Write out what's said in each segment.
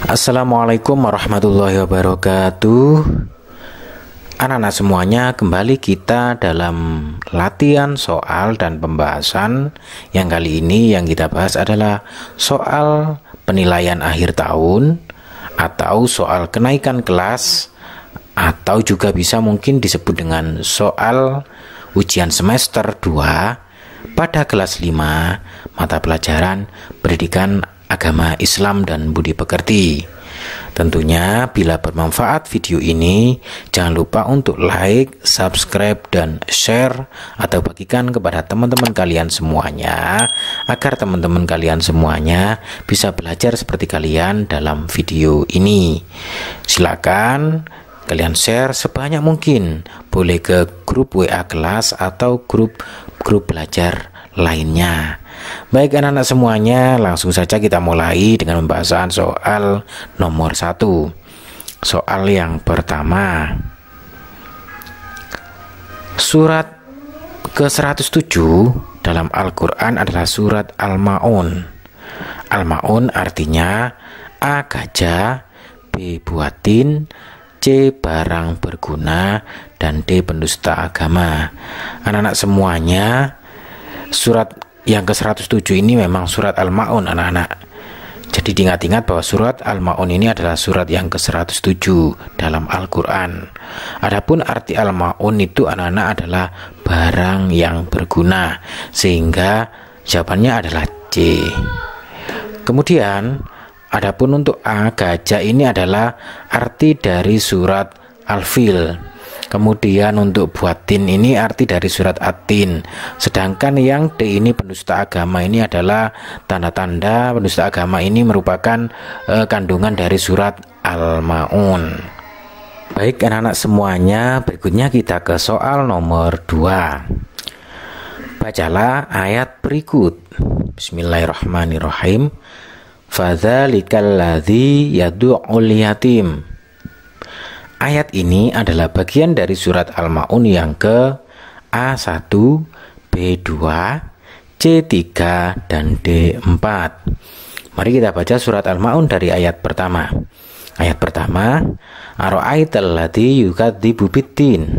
Assalamualaikum warahmatullahi wabarakatuh. Anak-anak semuanya, kembali kita dalam latihan soal dan pembahasan. Yang kali ini yang kita bahas adalah soal penilaian akhir tahun, atau soal kenaikan kelas, atau juga bisa mungkin disebut dengan soal ujian semester 2 pada kelas 5 mata pelajaran pendidikan agama Islam dan budi pekerti. Tentunya bila bermanfaat video ini, jangan lupa untuk like, subscribe, dan share atau bagikan kepada teman-teman kalian semuanya, agar teman-teman kalian semuanya bisa belajar seperti kalian dalam video ini. Silakan kalian share sebanyak mungkin, boleh ke grup WA kelas atau grup belajar lainnya. Baik anak-anak semuanya, langsung saja kita mulai dengan pembahasan soal nomor 1. Soal yang pertama, surat ke-107 dalam Al-Quran adalah surat Al-Ma'un. Al-Ma'un artinya A. Gajah, B. Buatin, C. Barang berguna, dan D. Pendusta agama. Anak-anak semuanya, surat yang ke-107 ini memang surat Al-Ma'un anak-anak. Jadi diingat-ingat bahwa surat Al-Ma'un ini adalah surat yang ke-107 dalam Al-Quran. Adapun arti Al-Ma'un itu anak-anak adalah barang yang berguna, sehingga jawabannya adalah C. Kemudian adapun untuk A. Gajah ini adalah arti dari surat Al-Fil. Kemudian untuk Buatin ini arti dari surat At-Tin. Sedangkan yang D ini pendusta agama ini adalah tanda-tanda pendusta agama ini merupakan kandungan dari surat Al-Ma'un. Baik anak-anak semuanya, berikutnya kita ke soal nomor 2. Bacalah ayat berikut. Bismillahirrahmanirrahim. Fadzalikal ladzi yad'ul yatim. Ayat ini adalah bagian dari surat Al-Ma'un yang ke A1, B2, C3, dan D4. Mari kita baca surat Al-Ma'un dari ayat pertama. Ayat pertama, Ara'aital ladzi yukadzibu biddin.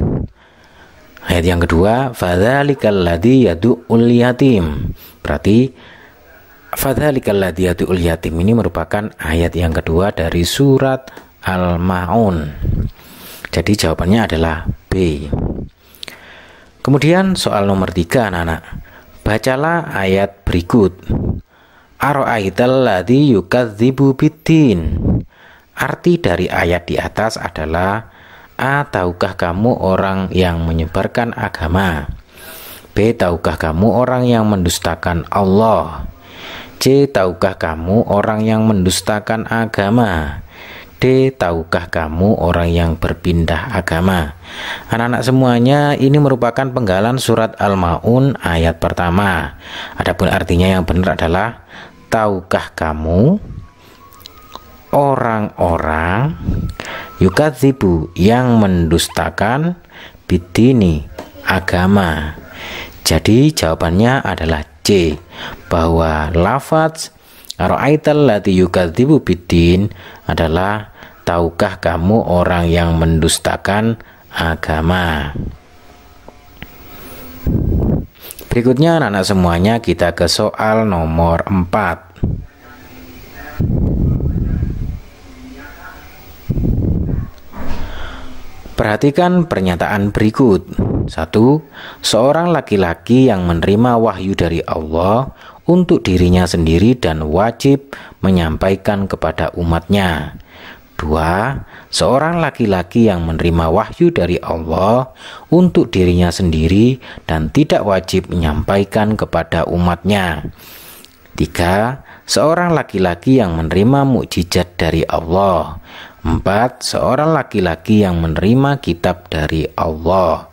Ayat yang kedua, Fadzalikal ladzi yad'ul yatim. Berarti Fadzalikal ladzi yad'ul yatim ini merupakan ayat yang kedua dari surat Al-Ma'un. Jadi jawabannya adalah B. Kemudian soal nomor 3 anak-anak. Bacalah ayat berikut. Ara'aital ladzi yukadzibu biddin. Arti dari ayat di atas adalah A. Tahukah kamu orang yang menyebarkan agama? B. Tahukah kamu orang yang mendustakan Allah? C. Tahukah kamu orang yang mendustakan agama? D. Tahukah kamu orang yang berpindah agama? Anak-anak semuanya, ini merupakan penggalan surat Al-Ma'un ayat pertama. Adapun artinya yang benar adalah tahukah kamu orang-orang yukadzibu yang mendustakan biddini agama. Jadi jawabannya adalah C, bahwa lafaz Ara'aital ladzi yukadzibu biddin adalah tahukah kamu orang yang mendustakan agama. Berikutnya anak-anak semuanya, kita ke soal nomor 4. Perhatikan pernyataan berikut. 1. Seorang laki-laki yang menerima wahyu dari Allah untuk dirinya sendiri dan wajib menyampaikan kepada umatnya. 2. Seorang laki-laki yang menerima wahyu dari Allah untuk dirinya sendiri dan tidak wajib menyampaikan kepada umatnya. 3. Seorang laki-laki yang menerima mukjizat dari Allah. 4. Seorang laki-laki yang menerima kitab dari Allah.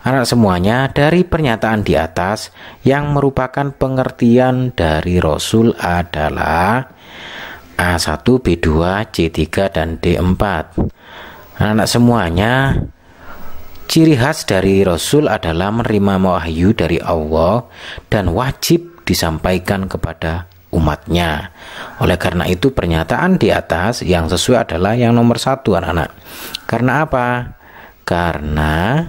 Anak semuanya, dari pernyataan di atas yang merupakan pengertian dari Rasul adalah A1, B2, C3, dan D4. Anak semuanya, ciri khas dari Rasul adalah menerima wahyu dari Allah dan wajib disampaikan kepada umatnya. Oleh karena itu pernyataan di atas yang sesuai adalah yang nomor 1, anak-anak. Karena apa? Karena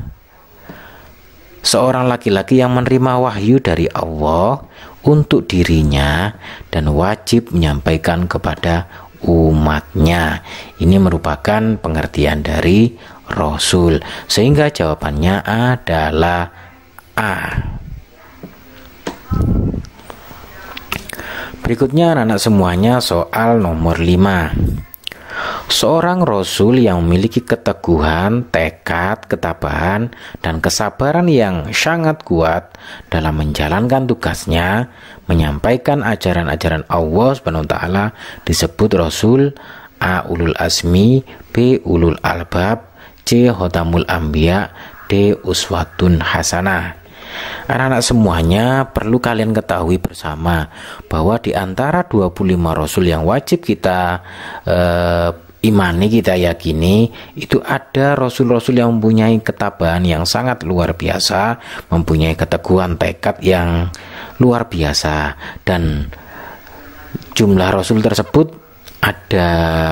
seorang laki-laki yang menerima wahyu dari Allah untuk dirinya dan wajib menyampaikan kepada umatnya. Ini merupakan pengertian dari Rasul, sehingga jawabannya adalah A. Berikutnya anak-anak semuanya soal nomor 5. Seorang Rasul yang memiliki keteguhan, tekad, ketabahan, dan kesabaran yang sangat kuat dalam menjalankan tugasnya, menyampaikan ajaran-ajaran Allah SWT disebut Rasul. A. Ulul Azmi, B. Ulul Albab, C. Khotamul Anbiya, D. Uswatun Hasanah. Anak-anak semuanya perlu kalian ketahui bersama bahwa di antara 25 Rasul yang wajib kita imani, kita yakini, itu ada Rasul-Rasul yang mempunyai ketabahan yang sangat luar biasa, mempunyai keteguhan tekad yang luar biasa. Dan jumlah Rasul tersebut ada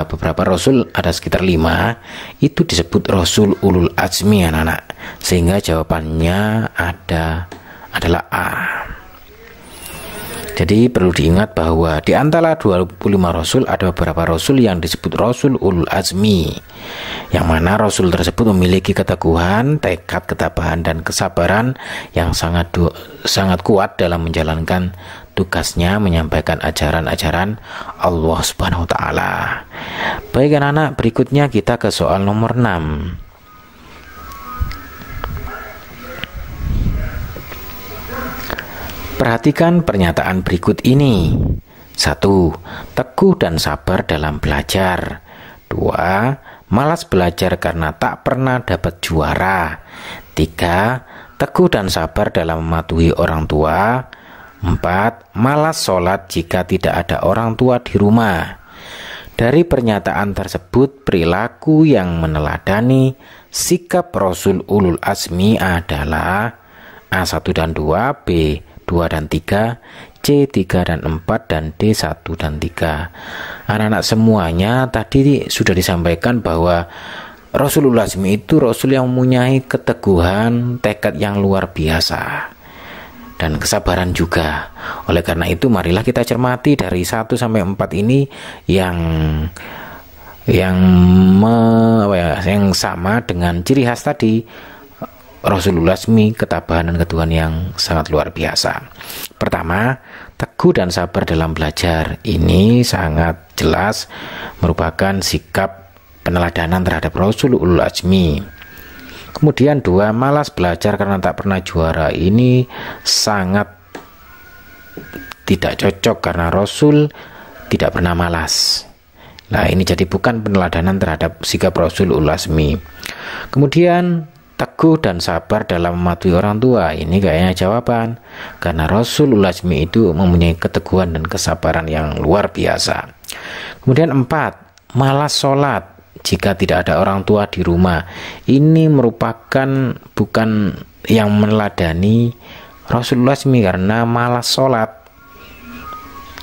beberapa Rasul, ada sekitar 5, itu disebut Rasul Ulul Azmi, anak-anak. Sehingga jawabannya adalah A. Jadi perlu diingat bahwa di antara 25 Rasul ada beberapa Rasul yang disebut Rasul Ulul Azmi, yang mana Rasul tersebut memiliki keteguhan, tekad, ketabahan, dan kesabaran yang sangat kuat dalam menjalankan tugasnya, menyampaikan ajaran-ajaran Allah Subhanahu wa Ta'ala. Baik anak-anak, berikutnya kita ke soal nomor 6. Perhatikan pernyataan berikut ini. 1. Teguh dan sabar dalam belajar. 2. Malas belajar karena tak pernah dapat juara. 3. Teguh dan sabar dalam mematuhi orang tua. 4. Malas sholat jika tidak ada orang tua di rumah. Dari pernyataan tersebut, perilaku yang meneladani sikap Rasul Ulul Azmi adalah A1 dan 2, B 2 dan 3, C 3 dan 4, dan D 1 dan 3. Anak-anak semuanya tadi sudah disampaikan bahwa Rasulullah Azmi itu Rasul yang mempunyai keteguhan, tekad yang luar biasa, dan kesabaran juga. Oleh karena itu marilah kita cermati dari 1 sampai 4 ini yang sama dengan ciri khas tadi Rasulullah Azmi, ketabahan dan keteguhan yang sangat luar biasa. Pertama, teguh dan sabar dalam belajar. Ini sangat jelas merupakan sikap peneladanan terhadap Rasulullah Azmi. Kemudian 2, malas belajar karena tak pernah juara. Ini sangat tidak cocok karena Rasul tidak pernah malas. Nah, ini jadi bukan peneladanan terhadap sikap Rasulullah Azmi. Kemudian teguh dan sabar dalam mematuhi orang tua. Ini kayaknya jawaban, karena Rasulullah Azmi itu mempunyai keteguhan dan kesabaran yang luar biasa. Kemudian 4, malas sholat jika tidak ada orang tua di rumah. Ini merupakan bukan yang meneladani Rasulullah Azmi karena malas sholat.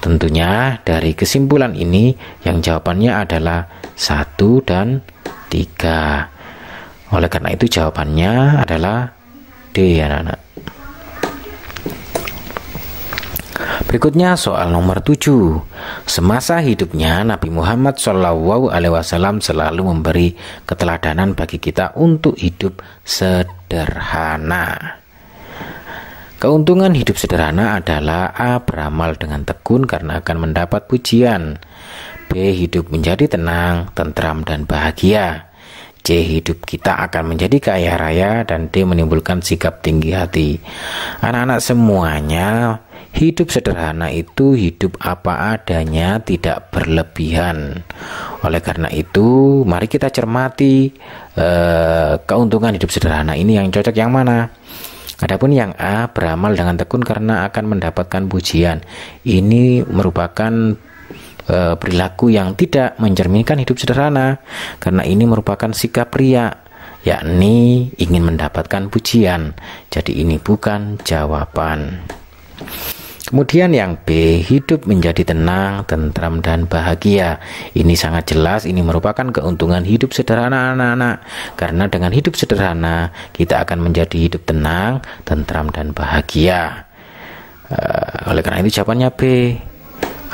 Tentunya dari kesimpulan ini yang jawabannya adalah 1 dan 3. Oleh karena itu jawabannya adalah D, anak-anak. Berikutnya soal nomor 7. Semasa hidupnya Nabi Muhammad SAW selalu memberi keteladanan bagi kita untuk hidup sederhana. Keuntungan hidup sederhana adalah A. Beramal dengan tekun karena akan mendapat pujian. B. Hidup menjadi tenang, tentram, dan bahagia. C. Hidup kita akan menjadi kaya raya. Dan D. Menimbulkan sikap tinggi hati. Anak-anak semuanya, hidup sederhana itu hidup apa adanya, tidak berlebihan. Oleh karena itu, mari kita cermati keuntungan hidup sederhana ini yang cocok yang mana. Adapun yang A, beramal dengan tekun karena akan mendapatkan pujian. Ini merupakan perilaku yang tidak mencerminkan hidup sederhana, karena ini merupakan sikap riya, yakni ingin mendapatkan pujian. Jadi ini bukan jawaban. Kemudian yang B, hidup menjadi tenang, tentram, dan bahagia. Ini sangat jelas, ini merupakan keuntungan hidup sederhana anak-anak. Karena dengan hidup sederhana, kita akan menjadi hidup tenang, tentram, dan bahagia. Oleh karena itu jawabannya B.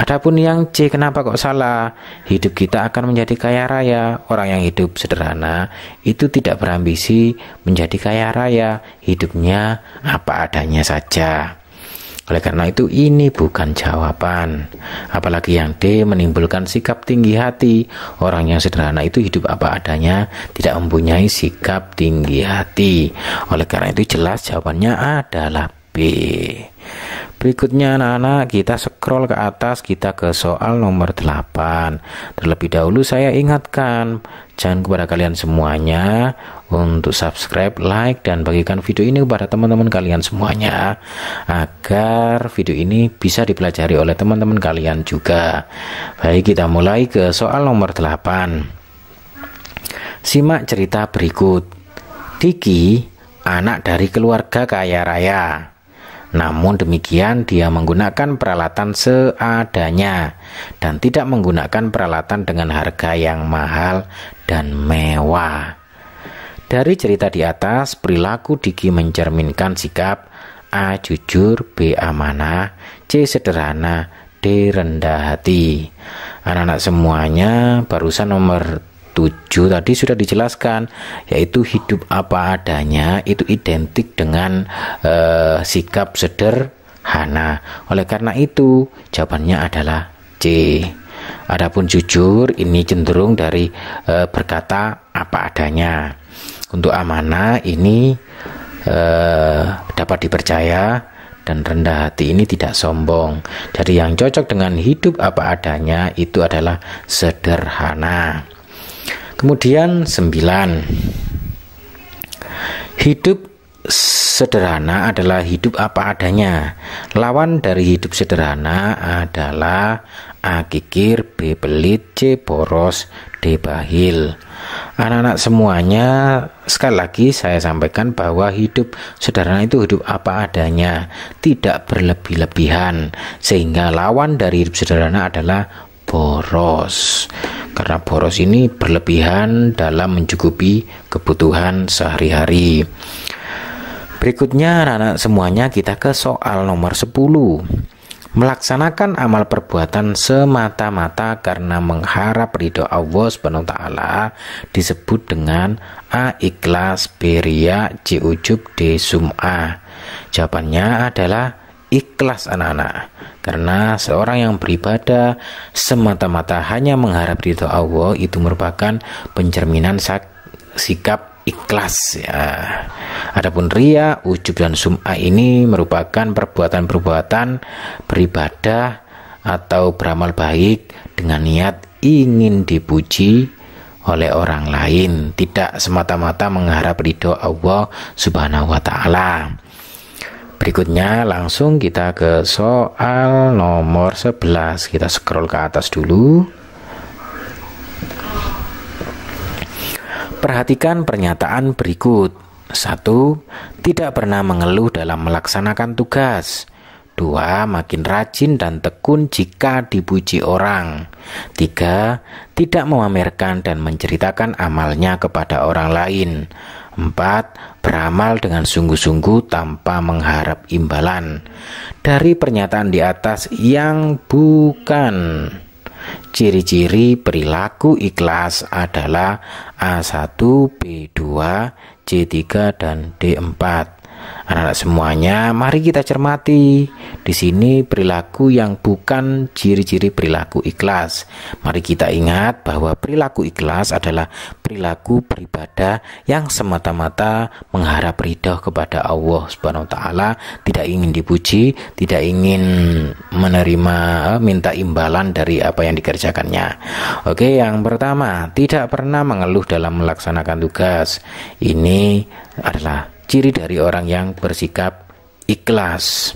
Adapun yang C, kenapa kok salah? Hidup kita akan menjadi kaya raya. Orang yang hidup sederhana itu tidak berambisi menjadi kaya raya. Hidupnya apa adanya saja. Oleh karena itu ini bukan jawaban. Apalagi yang D menimbulkan sikap tinggi hati. Orang yang sederhana itu hidup apa adanya, tidak mempunyai sikap tinggi hati. Oleh karena itu jelas jawabannya adalah B. Berikutnya anak-anak, kita scroll ke atas, kita ke soal nomor 8. Terlebih dahulu saya ingatkan jangan kepada kalian semuanya untuk subscribe, like, dan bagikan video ini kepada teman-teman kalian semuanya agar video ini bisa dipelajari oleh teman-teman kalian juga. Baik, kita mulai ke soal nomor 8. Simak cerita berikut. Diki, anak dari keluarga kaya raya. Namun demikian dia menggunakan peralatan seadanya dan tidak menggunakan peralatan dengan harga yang mahal dan mewah. Dari cerita di atas, perilaku Diki mencerminkan sikap A. Jujur, B. Amanah, C. Sederhana, D. Rendah hati. Anak-anak semuanya, barusan nomor 7 tadi sudah dijelaskan, yaitu hidup apa adanya itu identik dengan sikap sederhana. Oleh karena itu jawabannya adalah C. Adapun jujur ini cenderung dari berkata apa adanya. Untuk amanah ini dapat dipercaya, dan rendah hati ini tidak sombong. Jadi yang cocok dengan hidup apa adanya itu adalah sederhana. Kemudian 9. Hidup sederhana adalah hidup apa adanya. Lawan dari hidup sederhana adalah A. Kikir, B. Pelit, C. Boros, D. Bahil. Anak-anak semuanya, sekali lagi saya sampaikan bahwa hidup sederhana itu hidup apa adanya, tidak berlebih-lebihan, sehingga lawan dari hidup sederhana adalah boros. Karena boros ini berlebihan dalam mencukupi kebutuhan sehari-hari. Berikutnya anak-anak semuanya kita ke soal nomor 10. Melaksanakan amal perbuatan semata-mata karena mengharap ridho Allah Subhanahu wa taala disebut dengan A. Ikhlas, B. Riya, C. Ujub, D. Sum'ah. Jawabannya adalah ikhlas anak-anak. Karena seorang yang beribadah semata-mata hanya mengharap ridho Allah itu merupakan pencerminan sikap ikhlas ya. Adapun riya, ujub, dan sum'ah ini merupakan perbuatan-perbuatan beribadah atau beramal baik dengan niat ingin dipuji oleh orang lain, tidak semata-mata mengharap ridho Allah Subhanahu wa taala. Berikutnya langsung kita ke soal nomor 11. Kita scroll ke atas dulu. Perhatikan pernyataan berikut. 1. Tidak pernah mengeluh dalam melaksanakan tugas. 2. Makin rajin dan tekun jika dipuji orang. 3. Tidak memamerkan dan menceritakan amalnya kepada orang lain. 4. Beramal dengan sungguh-sungguh tanpa mengharap imbalan. Dari pernyataan di atas yang bukan ciri-ciri perilaku ikhlas adalah A1, B2, C3, dan D4. Anak-anak semuanya, mari kita cermati. Di sini perilaku yang bukan ciri-ciri perilaku ikhlas. Mari kita ingat bahwa perilaku ikhlas adalah perilaku beribadah yang semata-mata mengharap ridho kepada Allah Subhanahu wa taala, tidak ingin dipuji, tidak ingin menerima minta imbalan dari apa yang dikerjakannya. Oke, yang pertama, tidak pernah mengeluh dalam melaksanakan tugas. Ini adalah ciri dari orang yang bersikap ikhlas.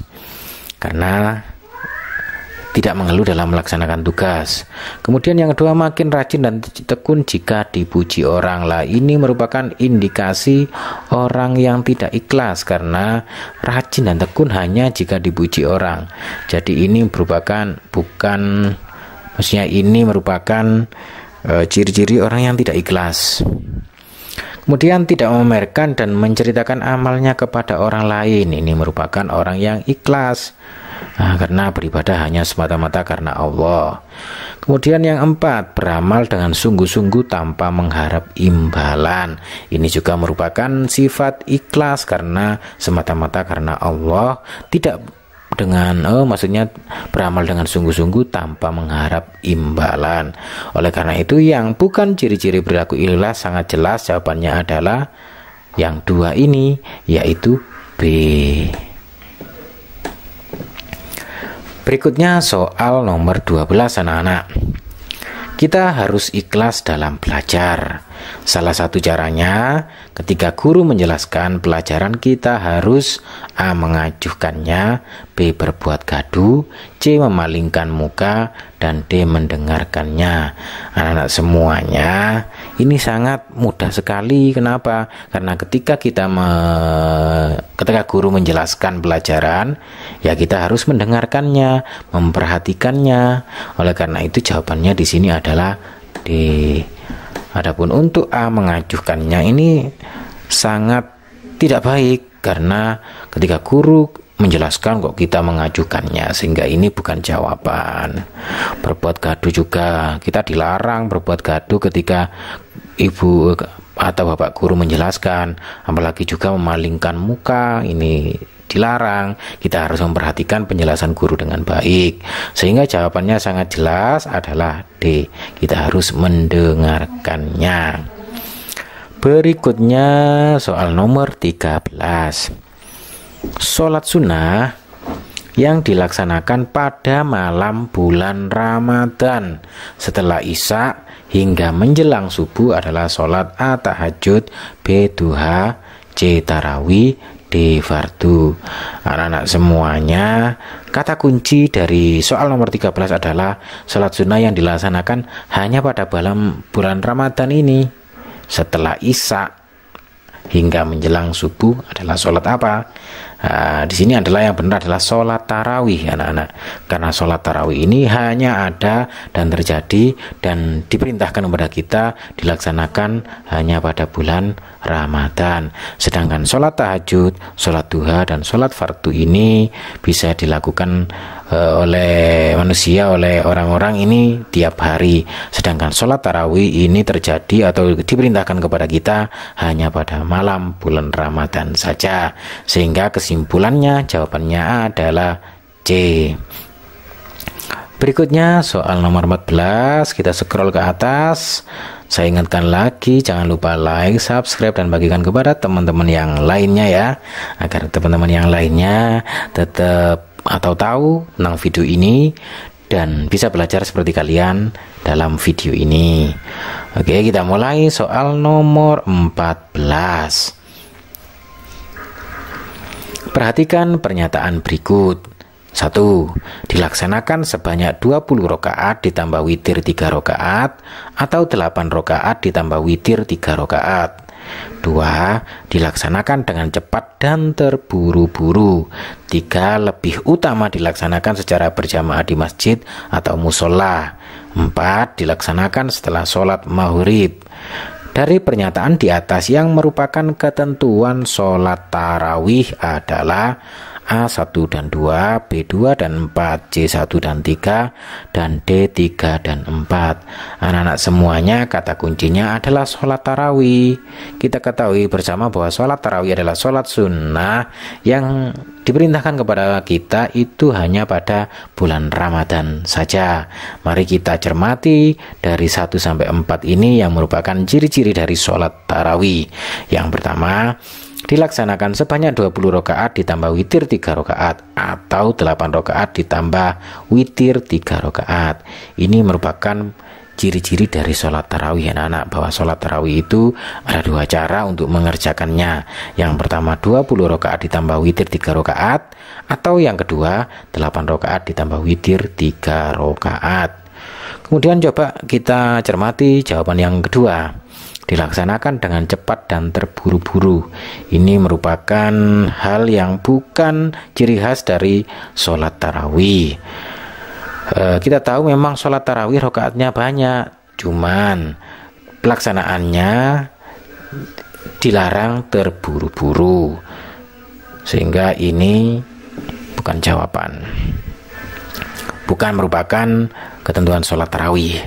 Karena tidak mengeluh dalam melaksanakan tugas. Kemudian yang kedua, makin rajin dan tekun jika dipuji orang. Lah, ini merupakan indikasi orang yang tidak ikhlas, karena rajin dan tekun hanya jika dipuji orang. Jadi ini ini merupakan ciri-ciri orang yang tidak ikhlas. Kemudian tidak memamerkan dan menceritakan amalnya kepada orang lain. Ini merupakan orang yang ikhlas, karena beribadah hanya semata-mata karena Allah. Kemudian yang keempat, beramal dengan sungguh-sungguh tanpa mengharap imbalan. Ini juga merupakan sifat ikhlas, karena semata-mata karena Allah, tidak dengan maksudnya beramal dengan sungguh-sungguh tanpa mengharap imbalan. Oleh karena itu, yang bukan ciri-ciri perilaku ikhlas sangat jelas jawabannya adalah yang dua ini, yaitu B. Berikutnya soal nomor 12 anak-anak. Kita harus ikhlas dalam belajar. Salah satu caranya, ketika guru menjelaskan pelajaran, kita harus A. mengajukannya, B. berbuat gaduh, C. memalingkan muka, dan D. mendengarkannya. Anak-anak semuanya, ini sangat mudah sekali. Kenapa? Karena ketika ketika guru menjelaskan pelajaran, ya kita harus mendengarkannya, memperhatikannya. Oleh karena itu jawabannya di sini adalah D. Adapun untuk A, mengajukannya, ini sangat tidak baik, karena ketika guru menjelaskan kok kita mengajukannya, sehingga ini bukan jawaban. Berbuat gaduh juga, kita dilarang berbuat gaduh ketika ibu atau bapak guru menjelaskan, apalagi juga memalingkan muka, ini dilarang. Kita harus memperhatikan penjelasan guru dengan baik, sehingga jawabannya sangat jelas adalah D. Kita harus mendengarkannya. Berikutnya soal nomor 13. Sholat sunnah yang dilaksanakan pada malam bulan Ramadan setelah Isya hingga menjelang subuh adalah sholat A. tahajud, B. duha, C. tarawih, D. fardu. Anak-anak semuanya, kata kunci dari soal nomor 13 adalah sholat sunnah yang dilaksanakan hanya pada bulan Ramadan ini setelah Isya hingga menjelang subuh adalah sholat apa? Di sini adalah yang benar adalah sholat tarawih, anak-anak. Karena sholat tarawih ini hanya ada dan terjadi dan diperintahkan kepada kita dilaksanakan hanya pada bulan Ramadan. Sedangkan sholat tahajud, sholat duha, dan sholat fardu ini bisa dilakukan oleh manusia, oleh orang-orang ini tiap hari. Sedangkan sholat tarawih ini terjadi atau diperintahkan kepada kita hanya pada malam bulan Ramadan saja. Sehingga kesimpulannya jawabannya adalah C. Berikutnya soal nomor 14, kita scroll ke atas. Saya ingatkan lagi, jangan lupa like, subscribe, dan bagikan kepada teman-teman yang lainnya ya, agar teman-teman yang lainnya tetap atau tahu tentang video ini dan bisa belajar seperti kalian dalam video ini. Oke, kita mulai soal nomor 14. Perhatikan pernyataan berikut. 1. Dilaksanakan sebanyak 20 rakaat ditambah witir 3 rakaat atau 8 rakaat ditambah witir 3 rakaat. 2. Dilaksanakan dengan cepat dan terburu-buru. 3. Lebih utama dilaksanakan secara berjamaah di masjid atau musola. 4. Dilaksanakan setelah sholat maghrib. Dari pernyataan di atas yang merupakan ketentuan sholat tarawih adalah A1 dan 2, B2 dan 4, C1 dan 3, dan D3 dan 4. Anak-anak semuanya, kata kuncinya adalah sholat tarawih. Kita ketahui bersama bahwa sholat tarawih adalah sholat sunnah yang diperintahkan kepada kita itu hanya pada bulan Ramadan saja. Mari kita cermati dari 1 sampai 4 ini yang merupakan ciri-ciri dari sholat tarawih. Yang pertama, dilaksanakan sebanyak 20 rakaat ditambah witir 3 rakaat atau 8 rakaat ditambah witir 3 rakaat. Ini merupakan ciri-ciri dari sholat tarawih anak-anak, bahwa sholat tarawih itu ada dua cara untuk mengerjakannya. Yang pertama 20 rakaat ditambah witir 3 rakaat, atau yang kedua 8 rakaat ditambah witir 3 rakaat. Kemudian coba kita cermati jawaban yang kedua, dilaksanakan dengan cepat dan terburu-buru. Ini merupakan hal yang bukan ciri khas dari sholat tarawih. Kita tahu memang sholat tarawih rakaatnya banyak, cuman pelaksanaannya dilarang terburu-buru, sehingga ini bukan jawaban, bukan merupakan ketentuan sholat tarawih.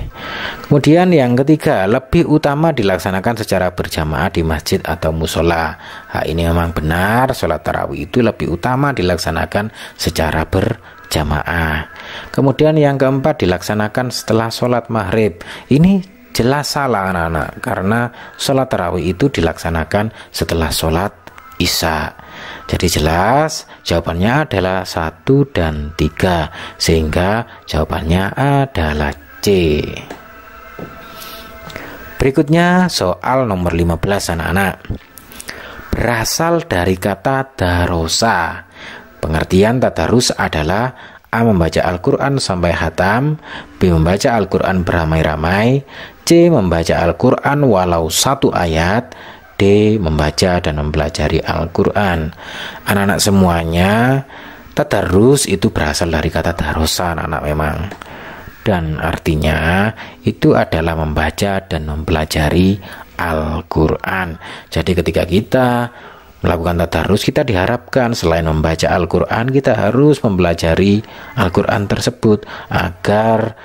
Kemudian yang ketiga, lebih utama dilaksanakan secara berjamaah di masjid atau musola. Ini memang benar, sholat tarawih itu lebih utama dilaksanakan secara berjamaah. Kemudian yang keempat, dilaksanakan setelah sholat maghrib. Ini jelas salah anak-anak, karena sholat tarawih itu dilaksanakan setelah sholat isya. Jadi jelas jawabannya adalah 1 dan 3, sehingga jawabannya adalah C. Berikutnya soal nomor 15 anak-anak. Berasal dari kata darosa. Pengertian tadarus adalah A. Membaca Al-Quran sampai khatam, B. Membaca Al-Quran beramai-ramai, C. Membaca Al-Quran walau 1 ayat, D. Membaca dan mempelajari Al-Quran. Anak-anak semuanya, tadarus itu berasal dari kata darosa anak-anak memang, dan artinya itu adalah membaca dan mempelajari Al-Quran. Jadi ketika kita melakukan tadarus, kita diharapkan selain membaca Al-Quran, kita harus mempelajari Al-Quran tersebut agar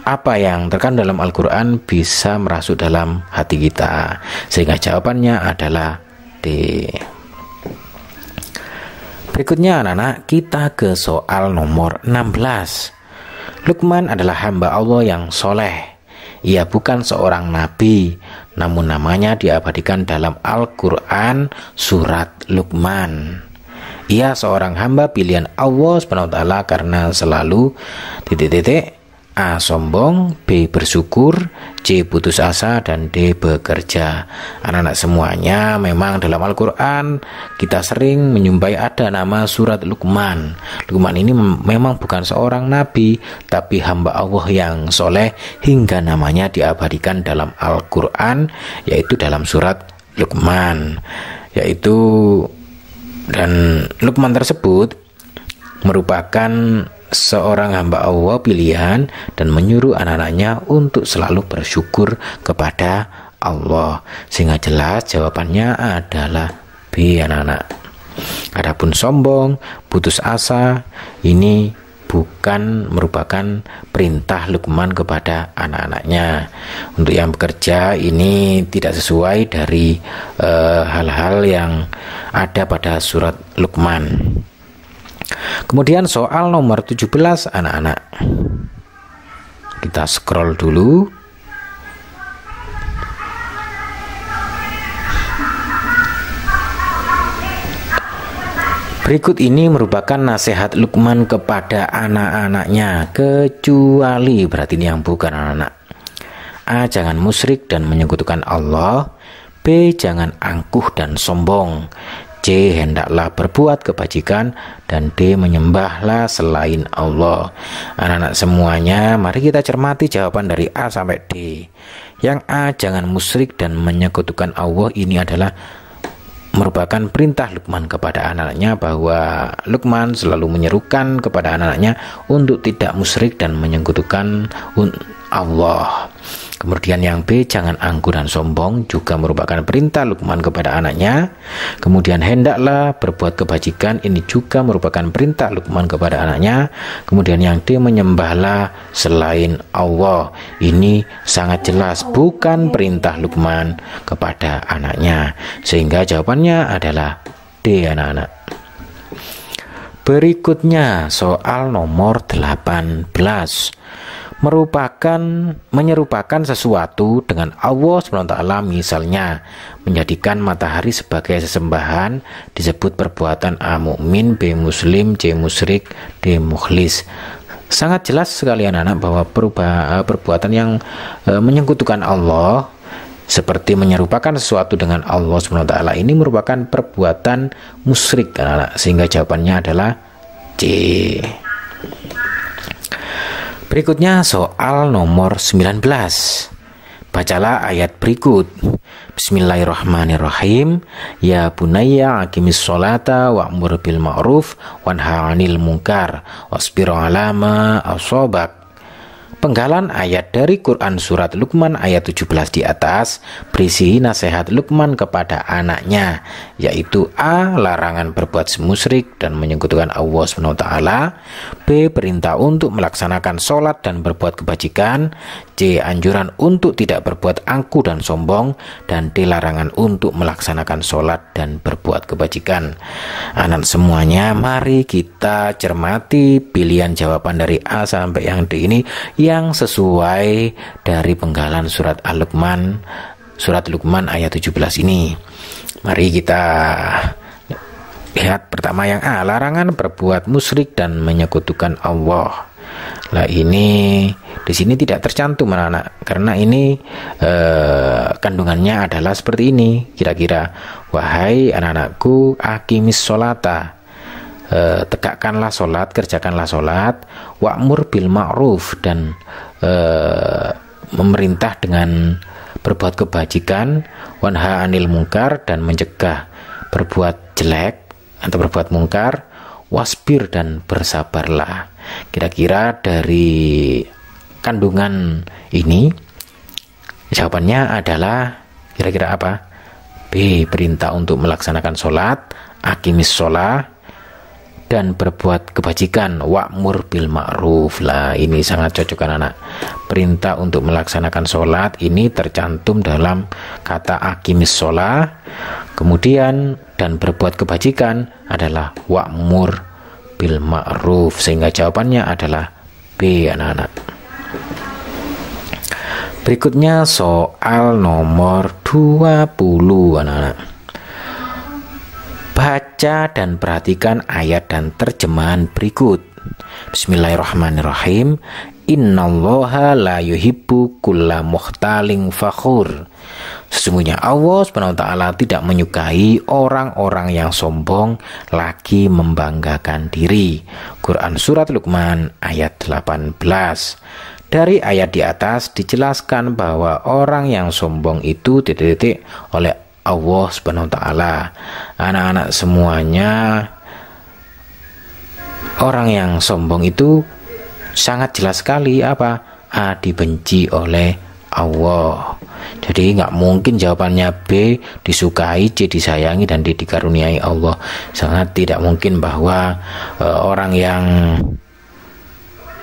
apa yang terkandung dalam Al-Quran bisa merasuk dalam hati kita, sehingga jawabannya adalah D. Berikutnya anak-anak, kita ke soal nomor 16. Luqman adalah hamba Allah yang soleh. Ia bukan seorang nabi, namun namanya diabadikan dalam Al-Quran surat Luqman. Ia seorang hamba pilihan Allah SWT karena selalu A. Sombong, B. Bersyukur, C. Putus asa, dan D. Bekerja. Anak-anak semuanya, memang dalam Al-Quran kita sering menyumpai ada nama surat Luqman. Luqman ini memang bukan seorang nabi, tapi hamba Allah yang soleh, hingga namanya diabadikan dalam Al-Quran, yaitu dalam surat Luqman. Dan Luqman tersebut merupakan seorang hamba Allah pilihan dan menyuruh anak-anaknya untuk selalu bersyukur kepada Allah, sehingga jelas jawabannya adalah B anak-anak. Adapun sombong, putus asa, ini bukan merupakan perintah Luqman kepada anak-anaknya. Untuk yang bekerja ini tidak sesuai dari hal-hal yang ada pada surat Luqman. Kemudian soal nomor 17 anak-anak. Kita scroll dulu. Berikut ini merupakan nasihat Luqman kepada anak-anaknya, kecuali, berarti ini yang bukan anak-anak. A. Jangan musyrik dan menyekutukan Allah. B. Jangan angkuh dan sombong. C. Hendaklah berbuat kebajikan, dan D. Menyembahlah selain Allah. Anak-anak semuanya, mari kita cermati jawaban dari A sampai D. Yang A. Jangan musyrik dan menyekutukan Allah, ini adalah merupakan perintah Luqman kepada anak-anaknya, bahwa Luqman selalu menyerukan kepada anak-anaknya untuk tidak musyrik dan menyekutukan Allah. Kemudian yang B, jangan angkuh dan sombong, juga merupakan perintah Luqman kepada anaknya. Kemudian hendaklah berbuat kebajikan, ini juga merupakan perintah Luqman kepada anaknya. Kemudian yang D, menyembahlah selain Allah, ini sangat jelas bukan perintah Luqman kepada anaknya, sehingga jawabannya adalah D anak-anak. Berikutnya soal nomor 18. Menyerupakan sesuatu dengan Allah SWT, misalnya menjadikan matahari sebagai sesembahan disebut perbuatan A. Mukmin, B. Muslim, C. Musyrik, D. Mukhlis. Sangat jelas sekali anak-anak bahwa perbuatan yang menyekutukan Allah seperti menyerupakan sesuatu dengan Allah SWT ini merupakan perbuatan musyrik anak-anak, sehingga jawabannya adalah C. Berikutnya soal nomor 19. Bacalah ayat berikut. Bismillahirrahmanirrahim. Ya bunayya aqimis sholata wa'mur bil ma'ruf wanha 'anil munkar wasbir 'ala ma asabak. Penggalan ayat dari Quran surat Luqman ayat 17 di atas berisi nasihat Luqman kepada anaknya, yaitu A. Larangan berbuat musyrik dan menyekutukan Allah SWT, B. Perintah untuk melaksanakan sholat dan berbuat kebajikan, C. Anjuran untuk tidak berbuat angkuh dan sombong, dan D. Larangan untuk melaksanakan sholat dan berbuat kebajikan. Anak semuanya, mari kita cermati pilihan jawaban dari A sampai yang D ini yang sesuai dari penggalan surat Al-Luqman, surat Luqman ayat 17 ini. Mari kita lihat pertama yang A, larangan berbuat musyrik dan menyekutukan Allah. Nah ini di sini tidak tercantum anak-anak, karena ini kandungannya adalah seperti ini kira-kira. Wahai anak-anakku, aqimis sholata, tegakkanlah sholat, kerjakanlah sholat, wa'mur bil ma'ruf, dan memerintah dengan berbuat kebajikan, wanha 'anil munkar, dan mencegah berbuat jelek atau berbuat mungkar, wasbir, dan bersabarlah. Kira-kira dari kandungan ini jawabannya adalah kira-kira apa? B. Perintah untuk melaksanakan sholat, aqimis sholat, dan berbuat kebajikan, wa'mur bil ma'ruf. Lah ini sangat cocok kan anak. Perintah untuk melaksanakan sholat ini tercantum dalam kata aqimis sholat, kemudian dan berbuat kebajikan adalah wa'mur bil ma'ruf, sehingga jawabannya adalah B anak-anak. Berikutnya soal nomor 20 anak-anak. Baca dan perhatikan ayat dan terjemahan berikut. Bismillahirrahmanirrahim. Innallaha la yuhibbu kulla mukhtalin fakhur. Sesungguhnya Allah SWT tidak menyukai orang-orang yang sombong lagi membanggakan diri. Quran surat Luqman ayat 18. Dari ayat di atas dijelaskan bahwa orang yang sombong itu titik-titik oleh Allah SWT. Anak-anak semuanya, orang yang sombong itu sangat jelas sekali apa? A. Dibenci oleh Allah. Jadi nggak mungkin jawabannya B. Disukai, C. Disayangi, dan D. Dikaruniai Allah. Sangat tidak mungkin bahwa orang yang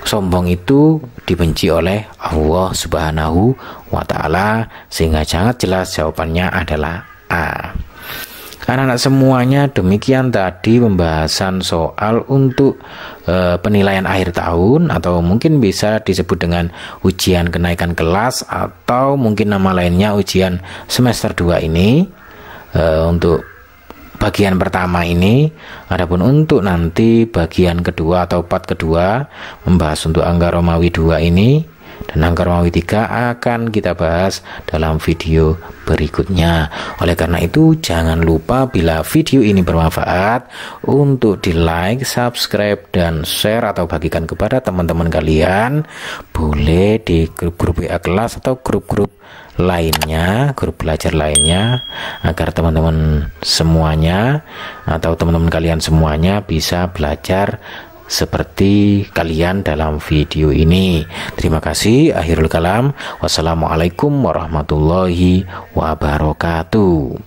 sombong itu dibenci oleh Allah Subhanahu wa Ta'ala, sehingga sangat jelas jawabannya adalah A. Anak-anak semuanya, demikian tadi pembahasan soal untuk penilaian akhir tahun, atau mungkin bisa disebut dengan ujian kenaikan kelas, atau mungkin nama lainnya ujian semester 2 ini. Untuk bagian pertama ini. Adapun untuk nanti bagian kedua atau part kedua membahas untuk angka Romawi 2 ini dan angka Romawi 3 akan kita bahas dalam video berikutnya. Oleh karena itu jangan lupa bila video ini bermanfaat untuk di like, subscribe, dan share atau bagikan kepada teman-teman kalian. Boleh di grup WA kelas atau grup-grup lainnya, grup belajar lainnya, agar teman-teman semuanya atau teman-teman kalian semuanya bisa belajar seperti kalian dalam video ini. Terima kasih. Akhirul kalam. Wassalamualaikum warahmatullahi wabarakatuh.